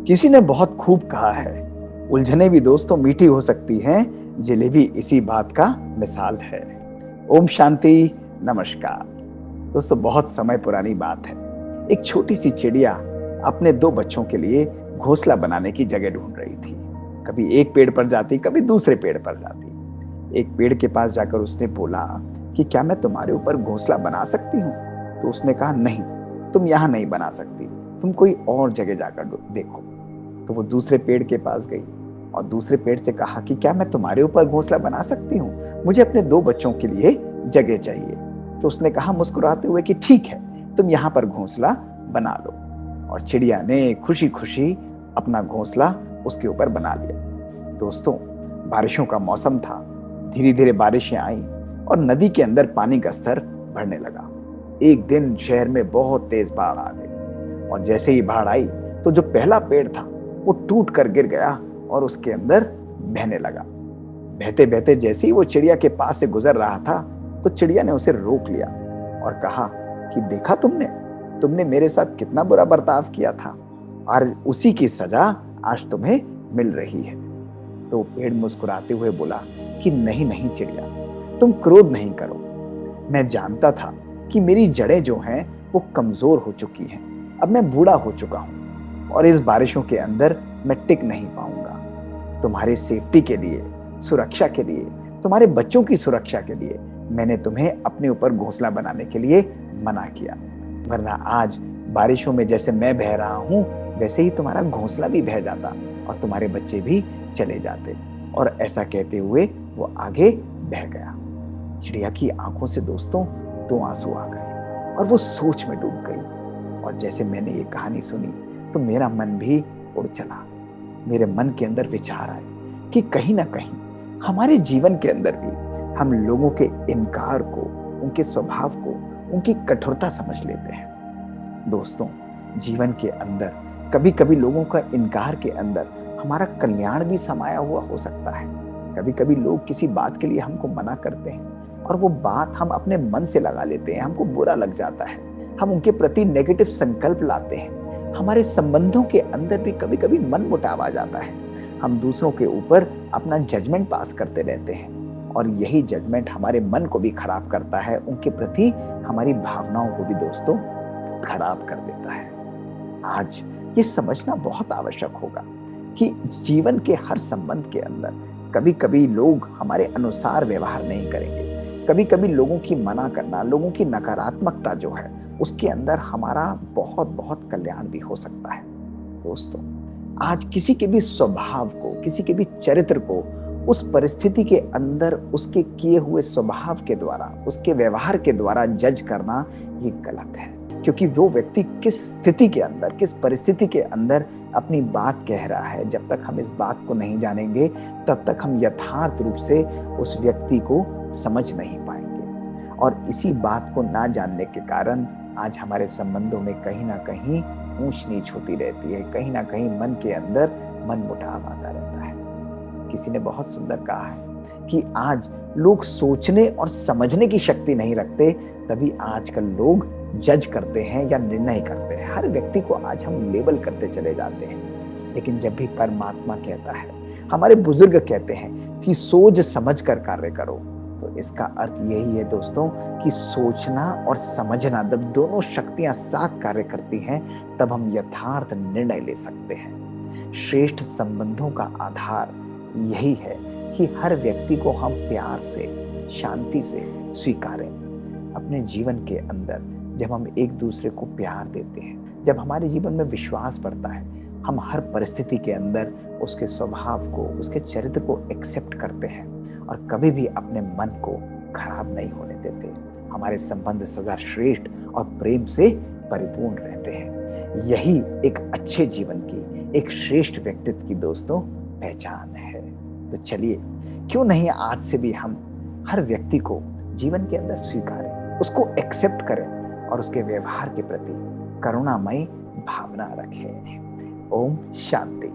किसी ने बहुत खूब कहा है, उलझने भी दोस्तों मीठी हो सकती हैं, जलेबी इसी बात का मिसाल है। ओम शांति, नमस्कार। दोस्तों, बहुत समय पुरानी बात है। एक छोटी सी चिड़िया अपने दो बच्चों के लिए घोंसला बनाने की जगह ढूंढ रही थी। कभी एक पेड़ पर जाती, कभी दूसरे पेड़ पर जाती। एक पेड़ के पास जाकर उसने बोला कि क्या मैं तुम्हारे ऊपर घोंसला बना सकती हूँ? तो उसने कहा, नहीं, तुम यहाँ नहीं बना सकती, तुम कोई और जगह जाकर देखो। तो वो दूसरे पेड़ के पास गई और दूसरे पेड़ से कहा कि क्या मैं तुम्हारे ऊपर घोंसला बना सकती हूँ? मुझे अपने दो बच्चों के लिए जगह चाहिए। तो उसने कहा मुस्कुराते हुए कि ठीक है, तुम यहाँ पर घोंसला बना लो। और चिड़िया ने खुशी खुशी अपना घोंसला उसके ऊपर बना लिया। दोस्तों, बारिशों का मौसम था। धीरे धीरे बारिशें आई और नदी के अंदर पानी का स्तर बढ़ने लगा। एक दिन शहर में बहुत तेज बाढ़ आ गई और जैसे ही बाढ़ आई तो जो पहला पेड़ था वो टूट कर गिर गया और उसके अंदर बहने लगा। बहते बहते जैसे ही वो चिड़िया के पास से गुजर रहा था तो चिड़िया ने उसे रोक लिया और कहा कि देखा तुमने मेरे साथ कितना बुरा बर्ताव किया था और उसी की सजा आज तुम्हें मिल रही है। तो पेड़ मुस्कुराते हुए बोला कि नहीं नहीं चिड़िया, तुम क्रोध नहीं करो। मैं जानता था कि मेरी जड़ें जो हैं वो कमजोर हो चुकी हैं। अब मैं बूढ़ा हो चुका हूं और इस बारिशों के अंदर मैं टिक नहीं पाऊंगा। तुम्हारे सेफ्टी के लिए, सुरक्षा के लिए, तुम्हारे बच्चों की सुरक्षा के लिए मैंने तुम्हें अपने ऊपर घोंसला बनाने के लिए मना किया। वरना आज बारिशों में जैसे मैं बह रहा हूं वैसे ही तुम्हारा घोंसला भी बह जाता और तुम्हारे बच्चे भी चले जाते। और ऐसा कहते हुए वो आगे बह गया। चिड़िया की आंखों से दोस्तों दो आंसू आ गए और वो सोच में डूब गई। और जैसे मैंने ये कहानी सुनी तो मेरा मन भी उड़ चला। मेरे मन के अंदर विचार आए कि कहीं ना कहीं हमारे जीवन के अंदर भी हम लोगों के इनकार को, उनके स्वभाव को, उनकी कठोरता समझ लेते हैं। दोस्तों, जीवन के अंदर कभी कभी लोगों का इनकार के अंदर हमारा कल्याण भी समाया हुआ हो सकता है। कभी कभी लोग किसी बात के लिए हमको मना करते हैं और वो बात हम अपने मन से लगा लेते हैं, हमको बुरा लग जाता है, हम उनके प्रति नेगेटिव संकल्प लाते हैं। हमारे संबंधों के अंदर भी कभी कभी मन मुटाव आ जाता है। हम दूसरों के ऊपर अपना जजमेंट पास करते रहते हैं और यही जजमेंट हमारे मन को भी खराब करता है, उनके प्रति हमारी भावनाओं को भी दोस्तों खराब कर देता है। आज ये समझना बहुत आवश्यक होगा कि जीवन के हर संबंध के अंदर कभी कभी लोग हमारे अनुसार व्यवहार नहीं करेंगे। कभी कभी लोगों की मना करना, लोगों की नकारात्मकता जो है उसके अंदर हमारा बहुत बहुत कल्याण भी हो सकता है। दोस्तों, आज किसी के भी स्वभाव को, किसी के भी चरित्र को उस परिस्थिति के अंदर उसके किए हुए स्वभाव के द्वारा, उसके व्यवहार के द्वारा जज करना ये गलत है। क्योंकि वो व्यक्ति किस स्थिति के अंदर, किस परिस्थिति के अंदर अपनी बात कह रहा है, जब तक हम इस बात को नहीं जानेंगे तब तक हम यथार्थ रूप से उस व्यक्ति को समझ नहीं पाएंगे। और इसी बात को ना जानने के कारण आज हमारे संबंधों में कहीं ना कहीं ऊंच नीच होती रहती है, कहीं ना कहीं मन के अंदर मन मुटाव आता रहता है। किसी ने बहुत सुंदर कहा है कि आज लोग सोचने और समझने की शक्ति नहीं रखते, तभी आजकल लोग जज करते हैं या निर्णय करते हैं। हर व्यक्ति को आज हम लेबल करते चले जाते हैं। लेकिन जब भी परमात्मा कहता है, हमारे बुजुर्ग कहते हैं कि सोच समझ कर कार्य करो, तो इसका अर्थ यही है दोस्तों कि सोचना और समझना जब दोनों शक्तियां साथ कार्य करती हैं तब हम यथार्थ निर्णय ले सकते हैं। श्रेष्ठ संबंधों का आधार यही है कि हर व्यक्ति को हम प्यार से, शांति से स्वीकारें। अपने जीवन के अंदर जब हम एक दूसरे को प्यार देते हैं, जब हमारे जीवन में विश्वास बढ़ता है, हम हर परिस्थिति के अंदर उसके स्वभाव को, उसके चरित्र को एक्सेप्ट करते हैं और कभी भी अपने मन को खराब नहीं होने देते। हमारे संबंध सदा श्रेष्ठ और प्रेम से परिपूर्ण रहते हैं। यही एक अच्छे जीवन की, एक श्रेष्ठ व्यक्तित्व की दोस्तों पहचान है। तो चलिए, क्यों नहीं आज से भी हम हर व्यक्ति को जीवन के अंदर स्वीकारें, उसको एक्सेप्ट करें और उसके व्यवहार के प्रति करुणामयी भावना रखें। ओम शांति।